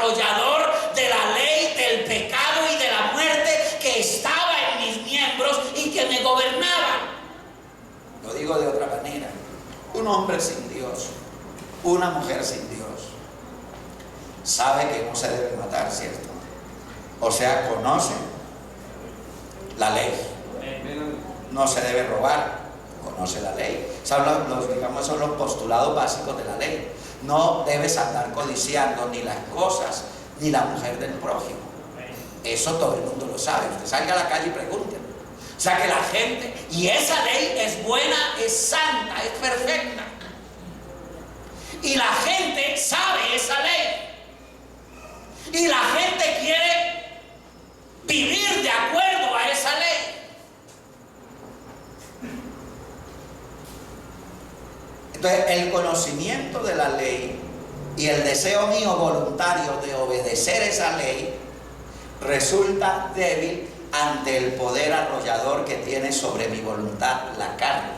arrollador de la ley, del pecado y de la muerte que estaba en mis miembros y que me gobernaba. Lo digo de otra manera: un hombre sin Dios, una mujer sin Dios, sabe que no se debe matar, ¿cierto? O sea, conoce la ley. No se debe robar, conoce la ley. Digamos, son los postulados básicos de la ley. No debes andar codiciando ni las cosas ni la mujer del prójimo. Eso todo el mundo lo sabe. Usted salga a la calle y pregúntele. O sea que la gente, y esa ley es buena, es santa, es perfecta. Y la gente sabe esa ley. Y la gente quiere vivir de acuerdo a esa ley. Entonces, el conocimiento de la ley y el deseo mío voluntario de obedecer esa ley resulta débil ante el poder arrollador que tiene sobre mi voluntad la carne.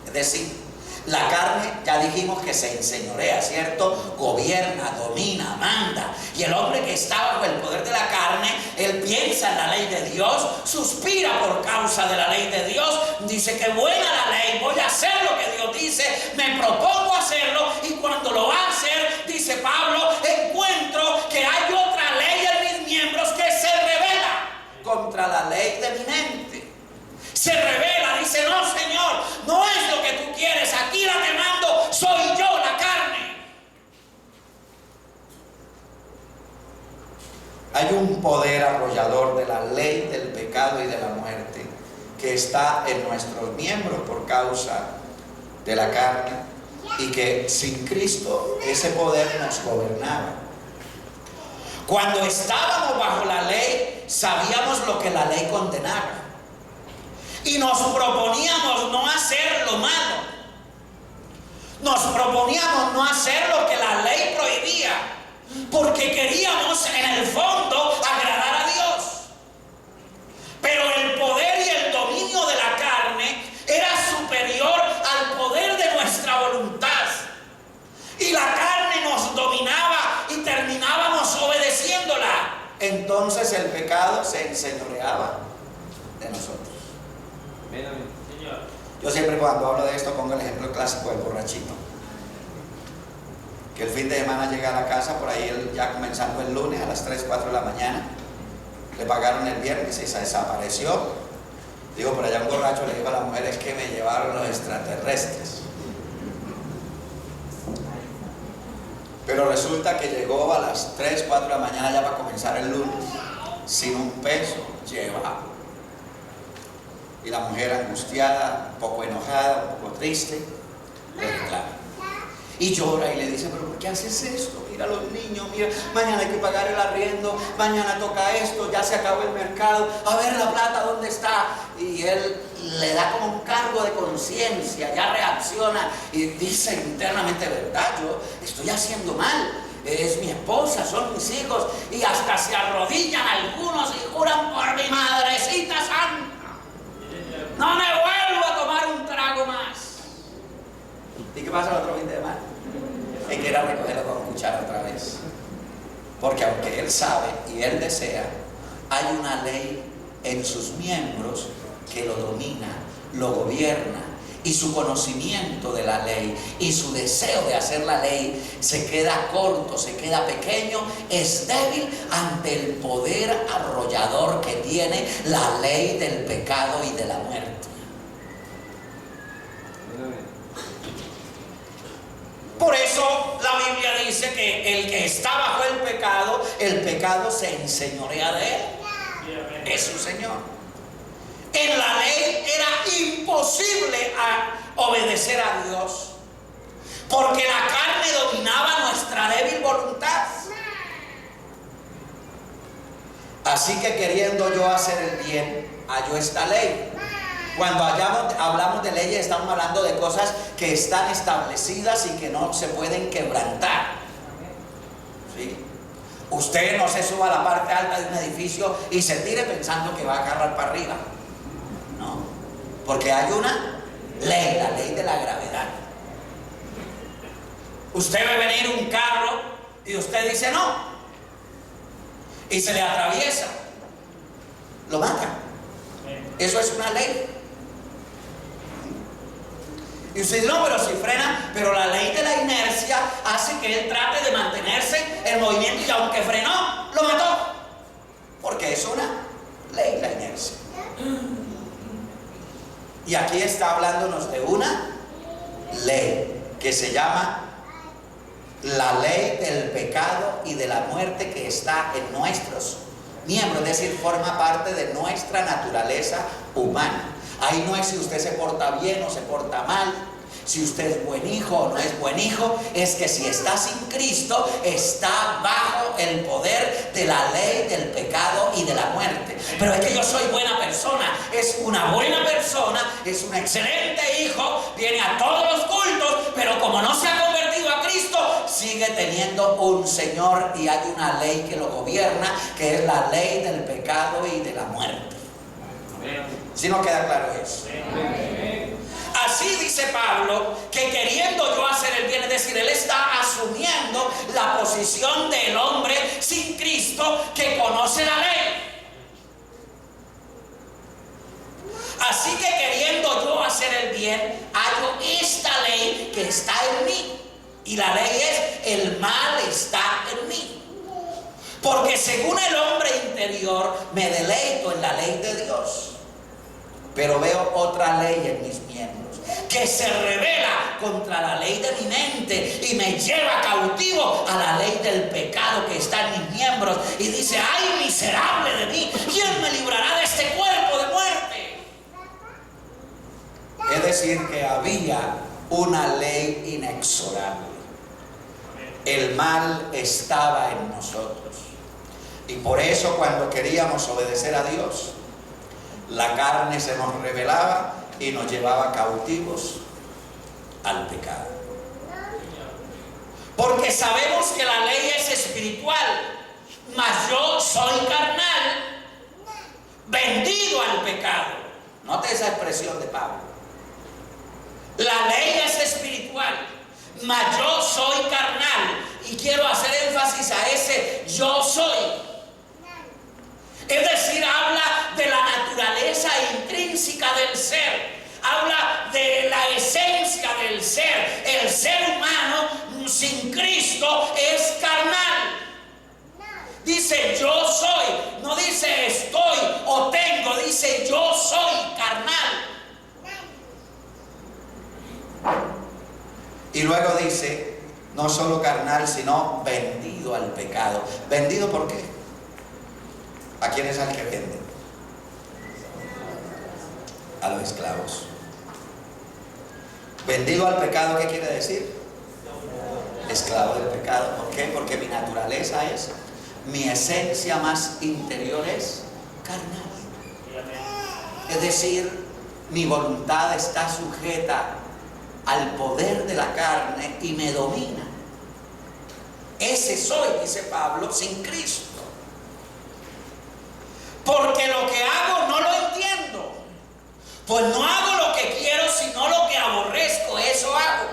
Es decir, la carne, ya dijimos que se enseñorea, ¿cierto? Gobierna, domina, manda. Y el hombre que está bajo el poder de la carne, él piensa en la ley de Dios, suspira por causa de la ley de Dios, dice que buena la ley, voy a hacer lo que Dios dice, me propongo hacerlo, y cuando lo va a hacer, dice Pablo, encuentro que hay otra ley en mis miembros que se revela contra la ley de mi mente. Se revela, dice: no, Señor, no es lo que tú quieres, aquí la que mando soy yo, la carne. Hay un poder arrollador de la ley, del pecado y de la muerte que está en nuestros miembros por causa de la carne, y que sin Cristo ese poder nos gobernaba. Cuando estábamos bajo la ley, sabíamos lo que la ley condenaba. Y nos proponíamos no hacer lo malo. Nos proponíamos no hacer lo que la ley prohibía, porque queríamos en el fondo agradar a Dios. Pero el poder y el dominio de la carne era superior al poder de nuestra voluntad. Y la carne nos dominaba y terminábamos obedeciéndola. Entonces el pecado se enseñoreaba de nosotros. Yo siempre, cuando hablo de esto, pongo el ejemplo clásico del borrachito, que el fin de semana llega a la casa, por ahí ya comenzando el lunes a las 3, 4 de la mañana, le pagaron el viernes y se desapareció. Digo, por allá un borracho le dijo a la mujer: es que me llevaron los extraterrestres. Pero resulta que llegó a las 3, 4 de la mañana ya para comenzar el lunes, sin un peso llevado. Y la mujer, angustiada, un poco enojada, un poco triste, le reclama. Y llora y le dice: pero ¿por qué haces esto? Mira a los niños, mira, mañana hay que pagar el arriendo, mañana toca esto, ya se acabó el mercado, a ver la plata, ¿dónde está? Y él le da como un cargo de conciencia, ya reacciona y dice internamente: verdad, yo estoy haciendo mal, es mi esposa, son mis hijos, y hasta se arrodillan algunos y juran por mi madrecita santa: no me vuelvo a tomar un trago más. ¿Y qué pasa el otro fin de semana? Hay que ir a recogerlo con cuchara otra vez. Porque aunque él sabe y él desea, hay una ley en sus miembros que lo domina, lo gobierna, y su conocimiento de la ley y su deseo de hacer la ley se queda corto, se queda pequeño, es débil ante el poder arrollador que tiene la ley del pecado y de la muerte. Por eso la Biblia dice que el que está bajo el pecado se enseñorea de él. Es su señor. En la ley era imposible obedecer a Dios, porque la carne dominaba nuestra débil voluntad. Así que, queriendo yo hacer el bien, hallo esta ley. Cuando hablamos de leyes, estamos hablando de cosas que están establecidas y que no se pueden quebrantar. ¿Sí? Usted no se suba a la parte alta de un edificio y se tire pensando que va a agarrar para arriba. No, porque hay una ley, la ley de la gravedad. Usted ve venir un carro y usted dice: no, y se le atraviesa, lo mata. Eso es una ley. Y usted dice, no, pero si frena, pero la ley de la inercia hace que él trate de mantenerse en movimiento, y aunque frenó, lo mató. Porque es una ley la inercia. Y aquí está hablándonos de una ley que se llama la ley del pecado y de la muerte, que está en nuestros miembros, es decir, forma parte de nuestra naturaleza humana. Ahí no es si usted se porta bien o se porta mal, si usted es buen hijo o no es buen hijo, es que si está sin Cristo, está bajo el poder de la ley del pecado y de la muerte. Pero es que yo soy buena persona, es una buena persona, es un excelente hijo, viene a todos los cultos, pero como no se ha convertido a Cristo, sigue teniendo un Señor, y hay una ley que lo gobierna, que es la ley del pecado y de la muerte. ¿Sí nos queda claro eso? Así dice Pablo, que queriendo yo hacer el bien, es decir, él está asumiendo la posición del hombre sin Cristo que conoce la ley. Así que queriendo yo hacer el bien, hallo esta ley que está en mí. Y la ley es: el mal está en mí. Porque según el hombre interior me deleito en la ley de Dios, pero veo otra ley en mis miembros, que se revela contra la ley de mi mente y me lleva cautivo a la ley del pecado que está en mis miembros. Y dice: ¡ay, miserable de mí! ¿Quién me librará de este cuerpo de muerte? Es decir, que había una ley inexorable. El mal estaba en nosotros. Y por eso, cuando queríamos obedecer a Dios, la carne se nos rebelaba y nos llevaba cautivos al pecado. Porque sabemos que la ley es espiritual, mas yo soy carnal, vendido al pecado. Note esa expresión de Pablo. La ley es espiritual, mas yo soy carnal. Y quiero hacer énfasis a ese yo soy. Es decir, habla de la naturaleza intrínseca del ser, habla de la esencia del ser. El ser humano sin Cristo es carnal. Dice yo soy, no dice estoy o tengo, dice yo soy carnal. Y luego dice, no solo carnal, sino vendido al pecado. ¿Vendido por qué? ¿A quién es al que venden? A los esclavos. Vendido al pecado, ¿qué quiere decir? Esclavo del pecado. ¿Por qué? Porque mi naturaleza es, mi esencia más interior es carnal. Es decir, mi voluntad está sujeta al poder de la carne y me domina. Ese soy, dice Pablo, sin Cristo. Porque lo que hago no lo entiendo. Pues no hago lo que quiero, sino lo que aborrezco, eso hago.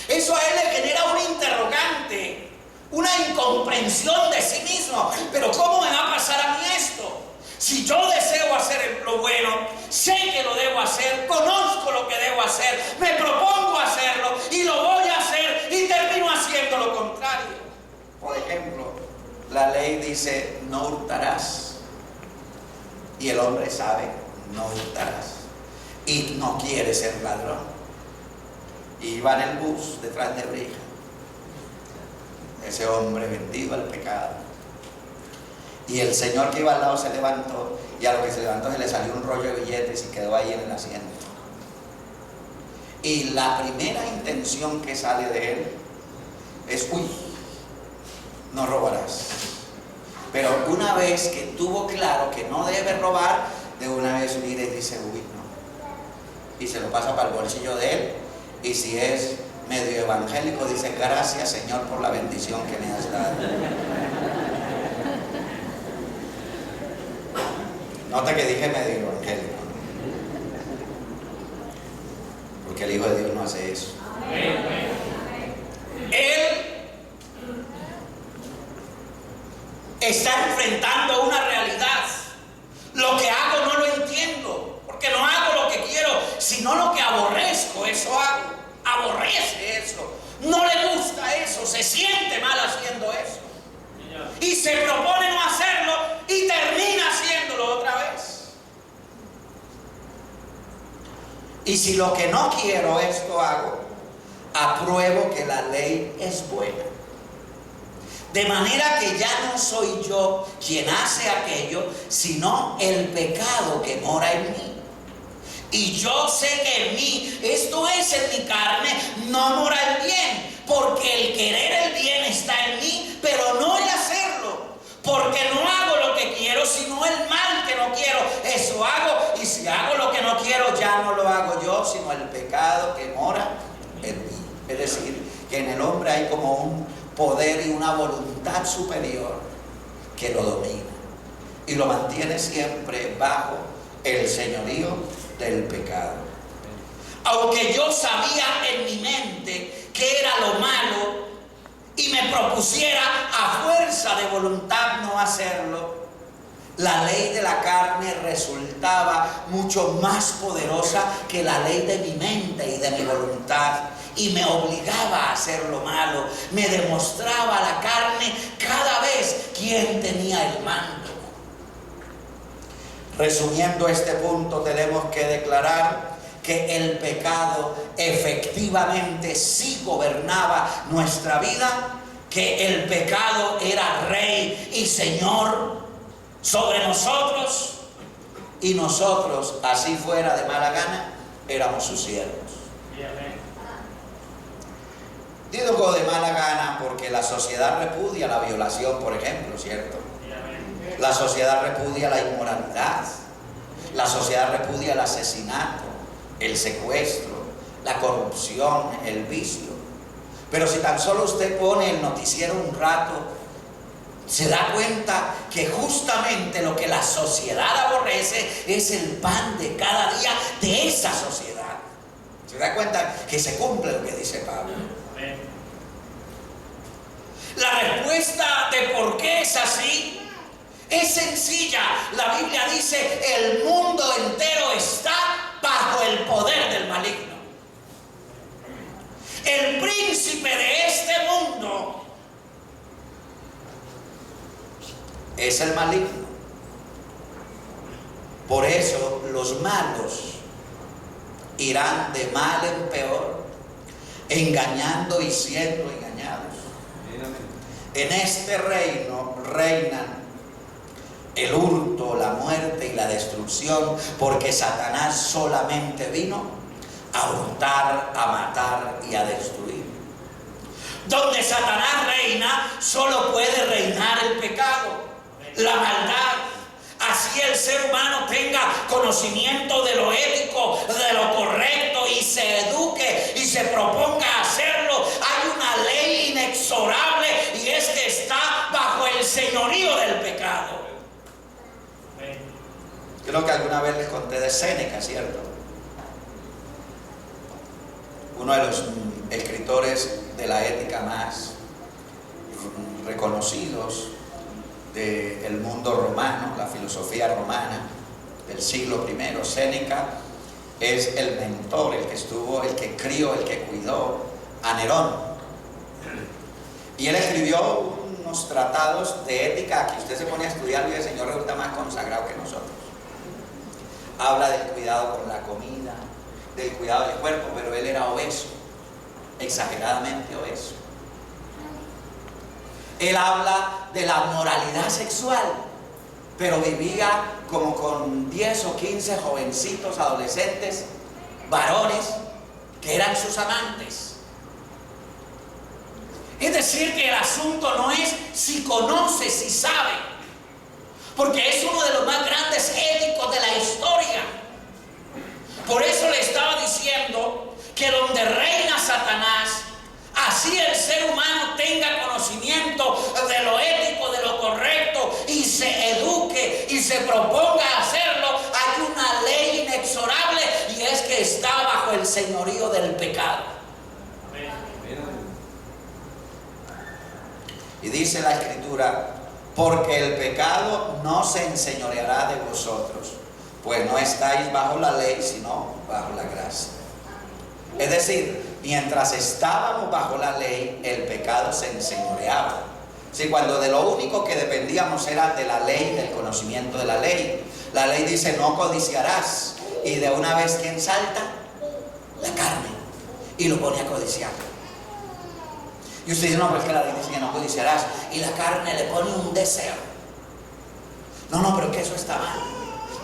Eso a él le genera un interrogante, una incomprensión de sí mismo. Pero ¿cómo me va a pasar a mí esto? Si yo deseo hacer lo bueno, sé que lo debo hacer, conozco lo que debo hacer, me propongo hacerlo y lo voy a hacer, y termino haciendo lo contrario. Por ejemplo, la ley dice no hurtarás. Y el hombre sabe, no hurtarás. Y no quiere ser ladrón. Y va en el bus detrás de Brija. Ese hombre vendido al pecado. Y el señor que iba al lado se levantó, y a lo que se levantó se le salió un rollo de billetes y quedó ahí en el asiento. Y la primera intención que sale de él es: uy, no robarás. Pero una vez que tuvo claro que no debe robar, de una vez mira y dice: uy, no. Y se lo pasa para el bolsillo de él. Y si es medio evangélico, dice: gracias, Señor, por la bendición que me has dado. Nota que dije medio evangélico, porque el Hijo de Dios no hace eso. está enfrentando una realidad. Lo que hago no lo entiendo, porque no hago lo que quiero, sino lo que aborrezco, eso hago. Aborrece eso, no le gusta eso, se siente mal haciendo eso. Y se propone no hacerlo y termina haciéndolo otra vez. Y si lo que no quiero esto hago, apruebo que la ley es buena. De manera que ya no soy yo quien hace aquello, sino el pecado que mora en mí. Y yo sé que en mí, esto es en mi carne, no mora el bien. Porque el querer el bien está en mí, pero no el hacerlo. Porque no hago lo que quiero, sino el mal que no quiero. Eso hago. Y si hago lo que no quiero, ya no lo hago yo, sino el pecado que mora en mí. Es decir, que en el hombre hay como un poder y una voluntad superior que lo domina y lo mantiene siempre bajo el señorío del pecado. Aunque yo sabía en mi mente que era lo malo y me propusiera a fuerza de voluntad no hacerlo, la ley de la carne resultaba mucho más poderosa que la ley de mi mente y de mi voluntad. Y me obligaba a hacer lo malo, me demostraba la carne cada vez quién tenía el mando. Resumiendo este punto, tenemos que declarar que el pecado efectivamente sí gobernaba nuestra vida, que el pecado era rey y señor sobre nosotros, y nosotros, así fuera de mala gana, éramos sus siervos. Digo de mala gana porque la sociedad repudia la violación, por ejemplo, ¿cierto? La sociedad repudia la inmoralidad, la sociedad repudia el asesinato, el secuestro, la corrupción, el vicio. Pero si tan solo usted pone el noticiero un rato, se da cuenta que justamente lo que la sociedad aborrece es el pan de cada día de esa sociedad. Se da cuenta que se cumple lo que dice Pablo. La respuesta de por qué es así es sencilla. La Biblia dice: el mundo entero está bajo el poder del maligno. El príncipe de este mundo es el maligno. Por eso los malos irán de mal en peor, engañando y siendo engañados. En este reino reinan el hurto, la muerte y la destrucción, porque Satanás solamente vino a hurtar, a matar y a destruir. Donde Satanás reina, solo puede reinar el pecado, la maldad. Así el ser humano tenga conocimiento de lo ético, de lo correcto, y se eduque y se proponga hacerlo, hay una ley inexorable, y es que está bajo el señorío del pecado. Creo que alguna vez les conté de Séneca, ¿cierto? Uno de los escritores de la ética más reconocidos del mundo romano, la filosofía romana del siglo I. Séneca es el mentor, el que estuvo, el que crió, el que cuidó a Nerón. Y él escribió unos tratados de ética que usted se pone a estudiar y el Señor resulta más consagrado que nosotros. Habla del cuidado con la comida, del cuidado del cuerpo, pero él era obeso, exageradamente obeso. Él habla de la moralidad sexual, pero vivía como con 10 o 15 jovencitos, adolescentes, varones, que eran sus amantes. Es decir, que el asunto no es si conoce, si sabe, porque es uno de los más grandes éticos de la historia. Por eso le estaba diciendo que donde reina Satanás, así el ser humano tenga conocimiento de lo ético, de lo correcto, y se eduque y se proponga hacerlo, hay una ley inexorable, y es que está bajo el señorío del pecado. Y dice la Escritura porque el pecado no se enseñoreará de vosotros, pues no estáis bajo la ley, sino bajo la gracia. Es decir, mientras estábamos bajo la ley, el pecado se enseñoreaba. Si cuando de lo único que dependíamos era de la ley, del conocimiento de la ley. La ley dice no codiciarás, y de una vez ¿quién salta? La carne, y lo pone a codiciar. Y usted dice, no, pero es que la ley dice que no codiciarás, y la carne le pone un deseo. No, pero es que eso está mal,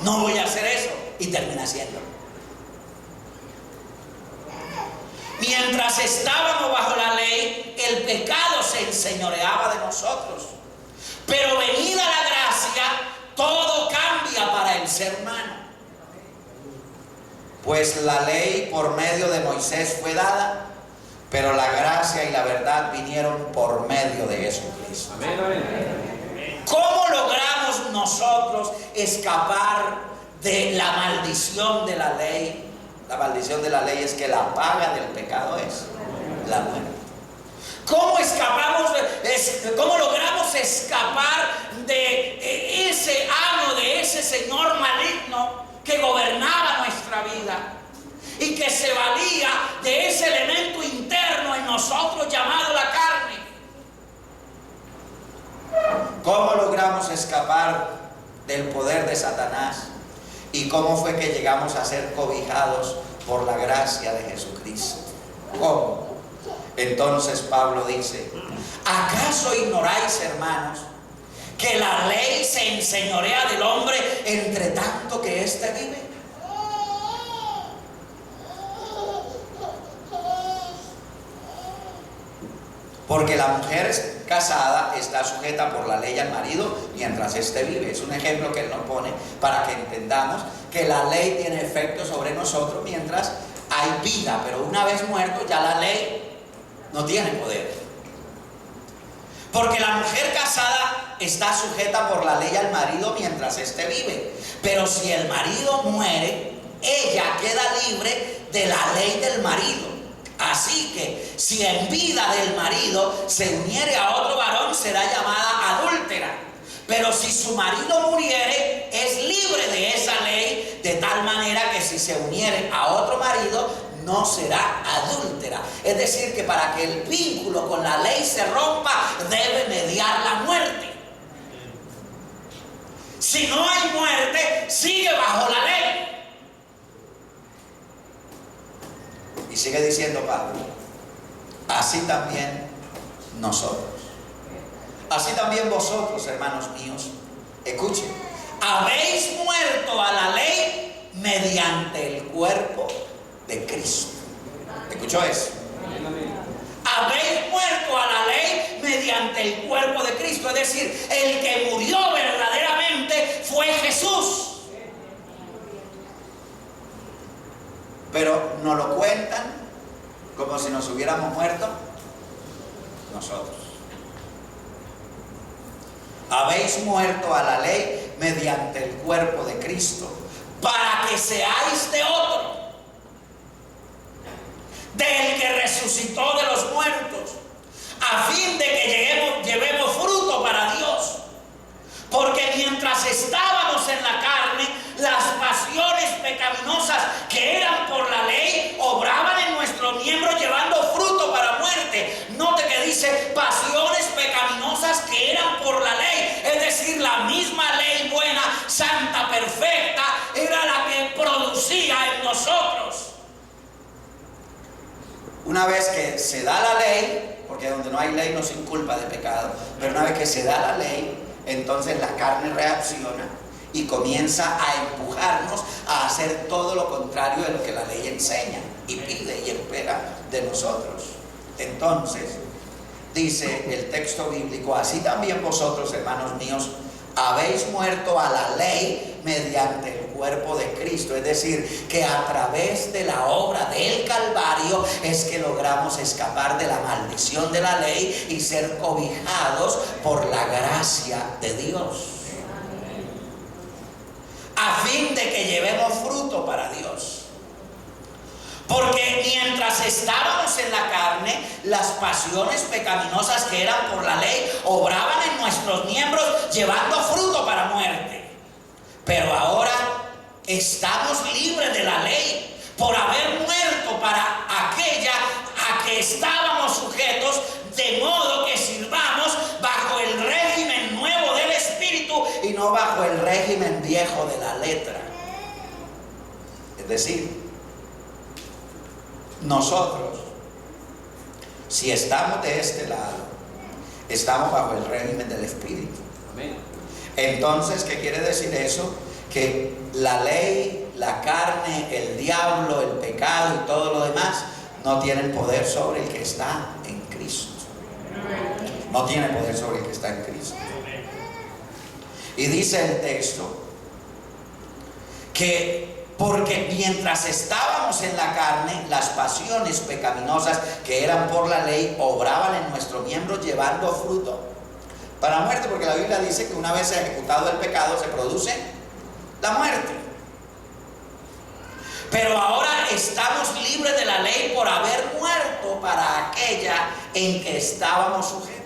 no voy a hacer eso, y termina haciéndolo. Mientras estábamos bajo la ley, el pecado se enseñoreaba de nosotros. Pero venida la gracia, todo cambia para el ser humano. Pues la ley por medio de Moisés fue dada, pero la gracia y la verdad vinieron por medio de Jesucristo. ¿Cómo logramos nosotros escapar de la maldición de la ley? La maldición de la ley es que la paga del pecado es la muerte. ¿Cómo logramos escapar de ese amo, de ese señor maligno que gobernaba nuestra vida y que se valía de ese elemento interno en nosotros llamado la carne? ¿Cómo logramos escapar del poder de Satanás? ¿Y cómo fue que llegamos a ser cobijados por la gracia de Jesucristo? ¿Cómo? Entonces Pablo dice, ¿acaso ignoráis, hermanos, que la ley se enseñorea del hombre entre tanto que éste vive? Porque la mujer casada está sujeta por la ley al marido mientras éste vive. Es un ejemplo que él nos pone para que entendamos que la ley tiene efecto sobre nosotros mientras hay vida, pero una vez muerto ya la ley no tiene poder. Porque la mujer casada está sujeta por la ley al marido mientras éste vive, pero si el marido muere, ella queda libre de la ley del marido. Así que si en vida del marido se uniere a otro varón, será llamada adúltera. Pero si su marido muriere, es libre de esa ley, de tal manera que si se uniere a otro marido, no será adúltera. Es decir, que para que el vínculo con la ley se rompa, debe mediar la muerte. Si no hay muerte, sigue bajo la ley. Y sigue diciendo Pablo, así también nosotros. Así también vosotros, hermanos míos, escuchen, habéis muerto a la ley mediante el cuerpo de Cristo. ¿Escuchó eso? Habéis muerto a la ley mediante el cuerpo de Cristo. Es decir, el que murió verdaderamente fue Jesús. Pero nos lo cuentan como si nos hubiéramos muerto nosotros. Habéis muerto a la ley mediante el cuerpo de Cristo, para que seáis de otro, del que resucitó de los muertos, a fin de que llevemos fruto para Dios. Porque mientras estábamos en la carne, las pasiones pecaminosas que eran por la ley obraban en nuestros miembros llevando fruto para muerte. Note que dice pasiones pecaminosas que eran por la ley. Es decir, la misma ley buena, santa, perfecta, era la que producía en nosotros. Una vez que se da la ley, porque donde no hay ley no se inculpa de pecado, pero una vez que se da la ley, entonces la carne reacciona y comienza a empujarnos a hacer todo lo contrario de lo que la ley enseña y pide y espera de nosotros. Entonces, dice el texto bíblico, así también vosotros, hermanos míos, habéis muerto a la ley mediante el cuerpo de Cristo. Es decir, que a través de la obra del Calvario es que logramos escapar de la maldición de la ley y ser cobijados por la gracia de Dios, a fin de que llevemos fruto para Dios. Porque mientras estábamos en la carne, las pasiones pecaminosas que eran por la ley obraban en nuestros miembros llevando fruto para muerte. Pero ahora estamos libres de la ley por haber muerto para aquella a que estábamos sujetos, de modo que sirvamos bajo el régimen nuevo del Espíritu y no bajo el régimen viejo de la letra. Es decir, nosotros, si estamos de este lado, estamos bajo el régimen del Espíritu. Amén. Entonces, ¿qué quiere decir eso? Que la ley, la carne, el diablo, el pecado y todo lo demás no tienen poder sobre el que está en Cristo. No tiene poder sobre el que está en Cristo. Y dice el texto que porque mientras estábamos en la carne, las pasiones pecaminosas que eran por la ley obraban en nuestro miembro llevando fruto para muerte, porque la Biblia dice que una vez ejecutado el pecado se produce la muerte. Pero ahora estamos libres de la ley por haber muerto para aquella en que estábamos sujetos.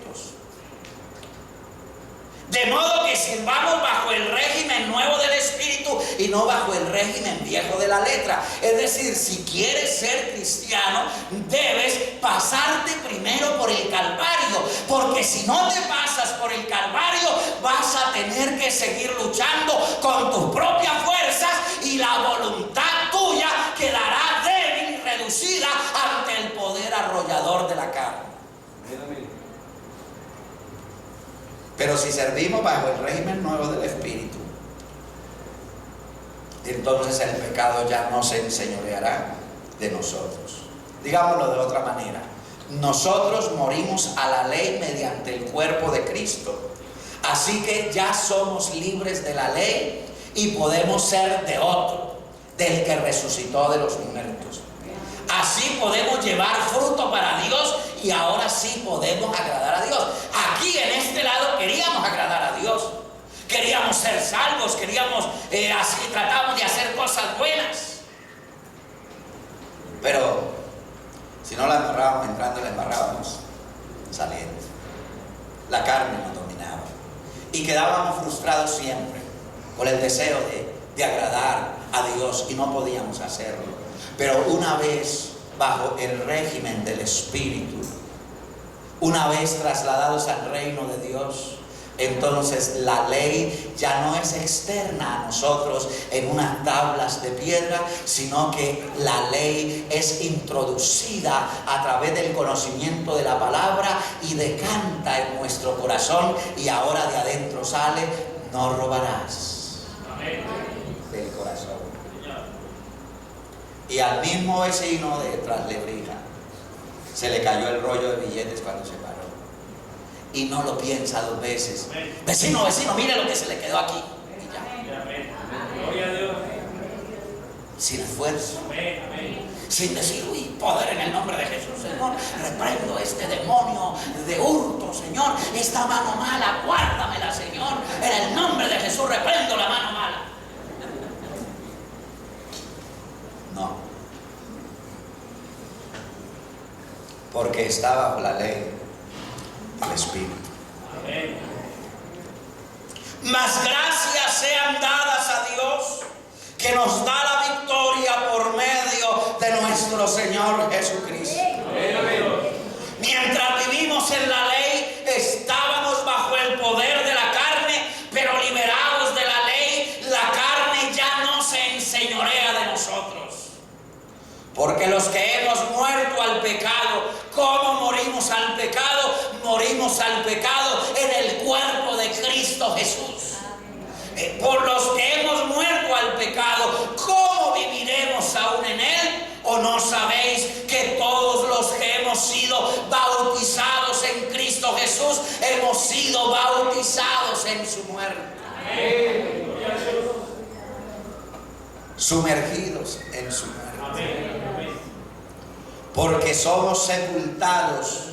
De modo que sirvamos bajo el régimen nuevo del Espíritu y no bajo el régimen viejo de la letra. Es decir, si quieres ser cristiano, debes pasarte primero por el Calvario, porque si no te pasas por el Calvario, vas a tener que seguir luchando con tus propias fuerzas y la voluntad tuya quedará débil y reducida ante el poder arrollador de la carne. Pero si servimos bajo el régimen nuevo del Espíritu, entonces el pecado ya no se enseñoreará de nosotros. Digámoslo de otra manera, nosotros morimos a la ley mediante el cuerpo de Cristo, así que ya somos libres de la ley y podemos ser de otro, del que resucitó de los muertos. Así podemos llevar fruto para Dios y ahora sí podemos agradar a Dios. Aquí en este lado queríamos agradar a Dios, queríamos ser salvos, queríamos así, tratábamos de hacer cosas buenas. Pero si no la embarrábamos entrando, la embarrábamos saliendo. La carne nos dominaba y quedábamos frustrados siempre con el deseo de agradar a Dios y no podíamos hacerlo. Pero una vez bajo el régimen del Espíritu, una vez trasladados al reino de Dios, entonces la ley ya no es externa a nosotros en unas tablas de piedra, sino que la ley es introducida a través del conocimiento de la palabra y decanta en nuestro corazón, y ahora de adentro sale: no robarás. Amén. Del corazón. Y al mismo vecino de Traslebrija se le cayó el rollo de billetes cuando se paró. Y no lo piensa dos veces. Vecino, mire lo que se le quedó aquí. Y ya. Gloria a Dios. Sin esfuerzo. Sin decir: uy, poder en el nombre de Jesús, Señor. Reprendo este demonio de hurto, Señor. Esta mano mala, guárdamela, Señor. En el nombre de Jesús reprendo la mano mala. No, porque está bajo la ley del Espíritu. Amén. Mas gracias sean dadas a Dios, que nos da la victoria por medio de nuestro Señor Jesucristo. Amén. Mientras vivimos en la ley, estábamos bajo el poder de la carne, pero liberados de la ley, la carne ya no se enseñorea de nosotros. Porque los que hemos muerto al pecado, ¿cómo morimos al pecado? Morimos al pecado en el cuerpo de Cristo Jesús. Por los que hemos muerto al pecado, ¿cómo viviremos aún en él? ¿O no sabéis que todos los que hemos sido bautizados en Cristo Jesús hemos sido bautizados en su muerte? Amén. Sumergidos en su muerte. Amén. Porque somos sepultados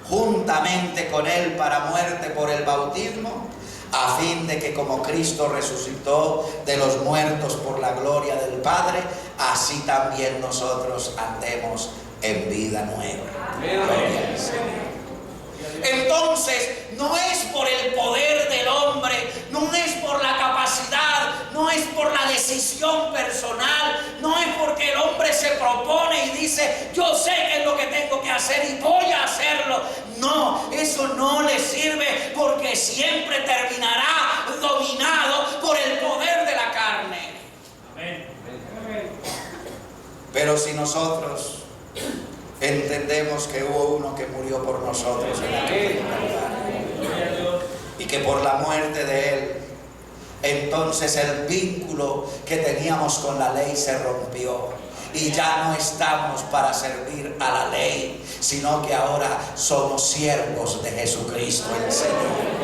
juntamente con él para muerte por el bautismo, a fin de que como Cristo resucitó de los muertos por la gloria del Padre, así también nosotros andemos en vida nueva. Gloria al Señor. Entonces, no es por el poder del hombre propone y dice, yo sé qué es lo que tengo que hacer y voy a hacerlo. No, eso no le sirve, porque siempre terminará dominado por el poder de la carne. Amén. Pero si nosotros entendemos que hubo uno que murió por nosotros en la cruz del Calvario, y que por la muerte de Él, entonces el vínculo que teníamos con la ley se rompió. Y ya no estamos para servir a la ley, sino que ahora somos siervos de Jesucristo el Señor.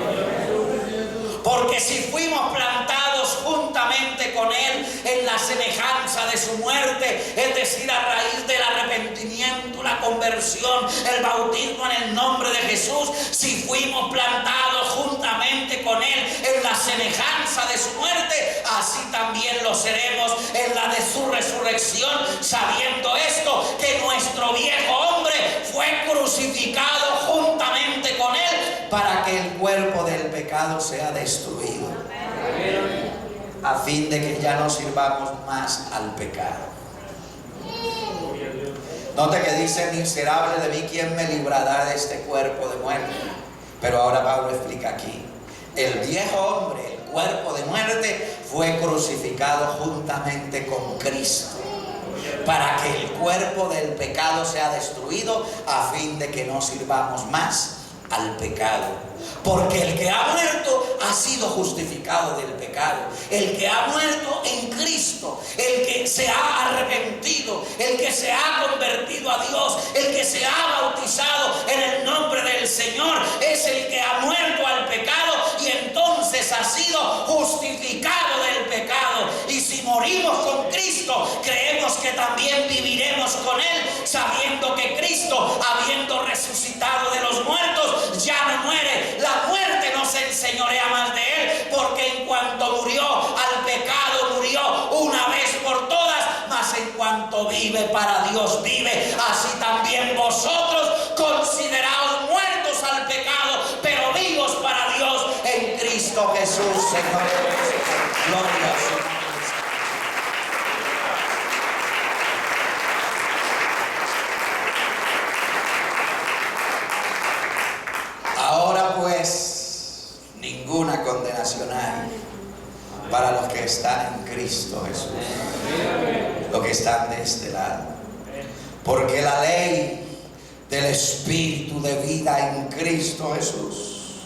Porque si fuimos plantados juntamente con Él en la semejanza de su muerte, es decir, a raíz del arrepentimiento, la conversión, el bautismo en el nombre de Jesús, si fuimos plantados juntamente con Él en la semejanza de su muerte, así también lo seremos en la de su resurrección, sabiendo esto, que nuestro viejo hombre fue crucificado juntamente con Él para que el cuerpo del pecado sea destruido, a fin de que ya no sirvamos más al pecado. Note que dice, miserable de mí, ¿quién me librará de este cuerpo de muerte? Pero ahora Pablo explica aquí, el viejo hombre, el cuerpo de muerte, fue crucificado juntamente con Cristo, para que el cuerpo del pecado sea destruido, a fin de que no sirvamos más al pecado. Porque el que ha muerto ha sido justificado del pecado. El que ha muerto en Cristo, el que se ha arrepentido, el que se ha convertido a Dios, el que se ha bautizado en el nombre del Señor, es el que ha muerto al pecado y entonces ha sido justificado del pecado. Y si morimos con Cristo, creemos que también viviremos con Él, sabiendo que Cristo, habiendo resucitado de los muertos, ya no muere. La muerte no se enseñorea más de Él, porque en cuanto murió al pecado, murió una vez por todas, mas en cuanto vive para Dios vive. Así también vosotros consideraos muertos al pecado, pero vivos para Dios en Cristo Jesús, Señor. Gloria a su nombre. Ahora pues, ninguna condenación hay para los que están en Cristo Jesús, los que están de este lado. Porque la ley del Espíritu de vida en Cristo Jesús,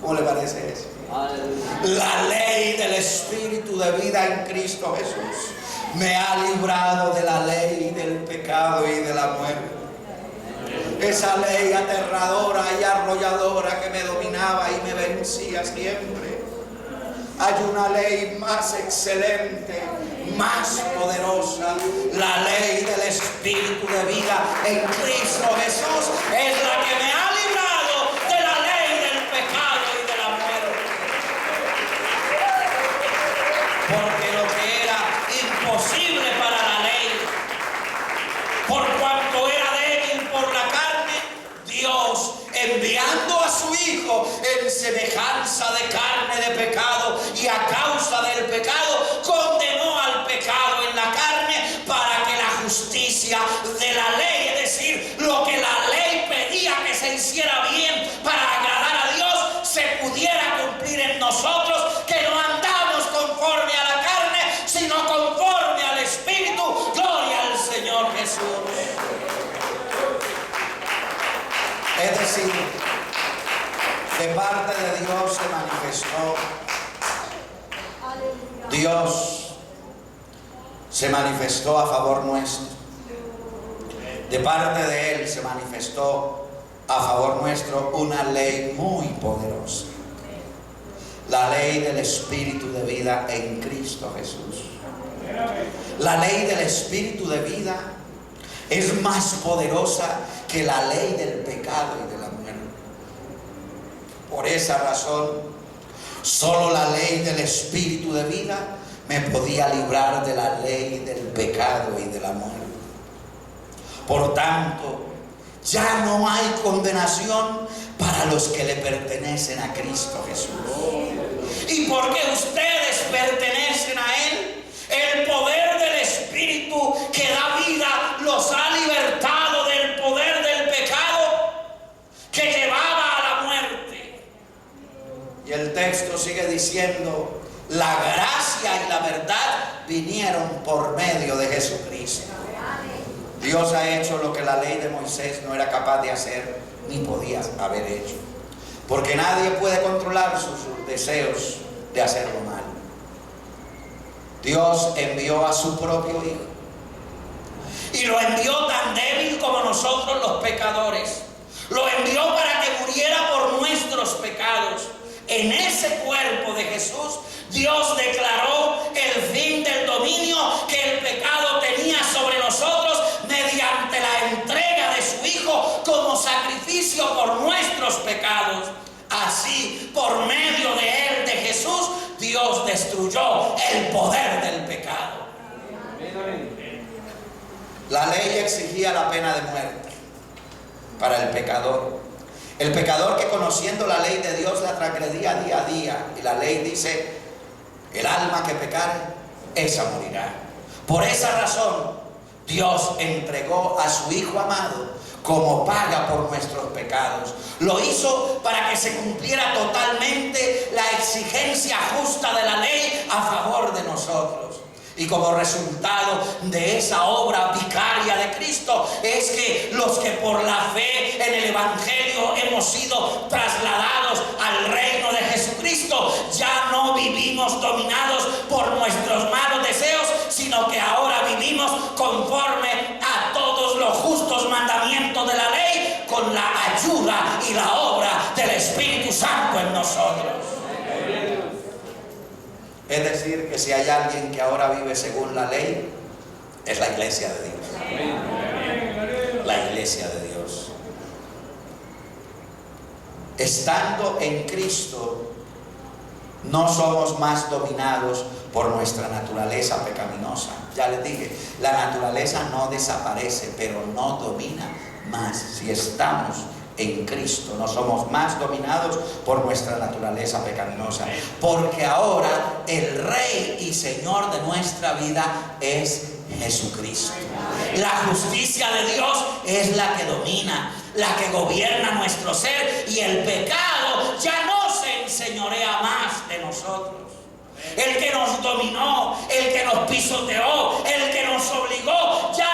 ¿cómo le parece eso? La ley del Espíritu de vida en Cristo Jesús me ha librado de la ley del pecado y de la muerte. Esa ley aterradora y arrolladora que me dominaba y me vencía siempre. Hay una ley más excelente, más poderosa. La ley del Espíritu de vida en Cristo Jesús es la que me ha librado de la ley del pecado y de la muerte. Porque lo que era imposible para la ley, por cuanto era débil por la carne, Dios, enviando a su Hijo en semejanza de carne de pecado y a causa del pecado, condenó al pecado en la carne para que la justicia de la ley, es decir, lo que la ley pedía que se hiciera bien para agradar a Dios, se pudiera cumplir en nosotros, que no andamos conforme a la carne, sino conforme al Espíritu. Gloria al Señor Jesús. Es decir, de parte de Dios se manifestó. Dios se manifestó a favor nuestro. De parte de Él se manifestó a favor nuestro una ley muy poderosa. La ley del Espíritu de vida en Cristo Jesús. La ley del Espíritu de vida es más poderosa que la ley del pecado y de la muerte. Por esa razón, solo la ley del Espíritu de vida me podía librar de la ley del pecado y de la muerte. Por tanto, ya no hay condenación para los que le pertenecen a Cristo Jesús. Y porque ustedes pertenecen a Él, el poder del Espíritu que da Y el texto sigue diciendo, la gracia y la verdad vinieron por medio de Jesucristo. Dios ha hecho lo que la ley de Moisés no era capaz de hacer ni podía haber hecho. Porque nadie puede controlar sus deseos de hacer lo malo. Dios envió a su propio Hijo. Y lo envió tan débil como nosotros los pecadores. Lo envió para que muriera por nuestros pecados. En ese cuerpo de Jesús, Dios declaró el fin del dominio que el pecado tenía sobre nosotros mediante la entrega de su Hijo como sacrificio por nuestros pecados. Así, por medio de él, de Jesús, Dios destruyó el poder del pecado. La ley exigía la pena de muerte para el pecador. El pecador que conociendo la ley de Dios la transgredía día a día. Y la ley dice, el alma que pecare, esa morirá. Por esa razón, Dios entregó a su Hijo amado como paga por nuestros pecados. Lo hizo para que se cumpliera totalmente la exigencia justa de la ley a favor de nosotros. Y como resultado de esa obra vicaria de Cristo es que los que por la fe en el Evangelio hemos sido trasladados al reino de Jesucristo, ya no vivimos dominados por nuestros malos deseos, sino que ahora vivimos conforme a todos los justos mandamientos de la ley, con la ayuda y la obra del Espíritu Santo en nosotros. Es decir, que si hay alguien que ahora vive según la ley, es la iglesia de Dios. La iglesia de Dios. Estando en Cristo, no somos más dominados por nuestra naturaleza pecaminosa. Ya les dije, la naturaleza no desaparece, pero no domina más. Si estamos en Cristo, no somos más dominados por nuestra naturaleza pecaminosa, porque ahora el Rey y Señor de nuestra vida es Jesucristo. La justicia de Dios es la que domina, la que gobierna nuestro ser, y el pecado ya no se enseñorea más de nosotros. El que nos dominó, el que nos pisoteó, el que nos obligó, ya